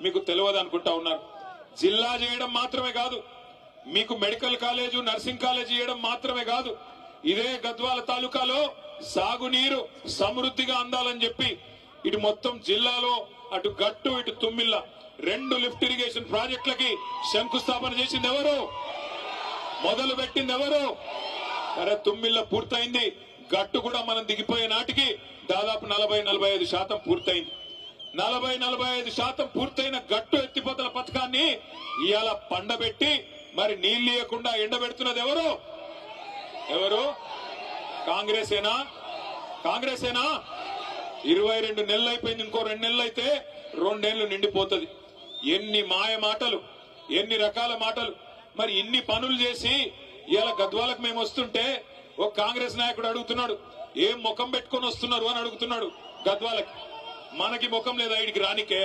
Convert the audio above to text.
మీకు తెలియదు అనుకుంటా ఉన్నారు. జిల్లా చేయడం మాత్రమే కాదు, మీకు మెడికల్ కాలేజు నర్సింగ్ కాలేజ్ చేయడం మాత్రమే కాదు, ఇదే గద్వాల తాలూకాలో సాగునీరు సమృద్ధిగా అందాలని చెప్పి ఇటు మొత్తం జిల్లాలో అటు గట్టు ఇటు తుమ్మిళ్ళ 2 లిఫ్ట్ ఇరిగేషన్ ప్రాజెక్టులకి శంకుస్థాపన చేసింది ఎవరు? మొదలు పెట్టింది ఎవరు? సరే, తుమ్మిళ్ళ పూర్తయింది, గట్టు కూడా మనం దిగిపోయే నాటికి దాదాపు 40-45% పూర్తయింది. 40-45% పూర్తయిన గట్టు ఎత్తిపోతల పథకాన్ని ఇవాళ పండబెట్టి మరి నీళ్లు ఇవ్వకుండా ఎండబెడుతున్నది ఎవరు? ఎవరు? కాంగ్రెసేనా? 22 నెలలు అయిపోయింది, ఇంకో 2 నెలలు అయితే 2 నెలలు నిండిపోతుంది. ఎన్ని మాయ మాటలు, ఎన్ని రకాల మాటలు. మరి ఇన్ని పనులు చేసి ఇవాళ గద్వాలకు మేము వస్తుంటే ఒక కాంగ్రెస్ నాయకుడు అడుగుతున్నాడు, ఏం ముఖం పెట్టుకొని వస్తున్నారు అని అడుగుతున్నాడు గద్వాలకి. మనకి ముఖం లేదా ఇడికి రానికే?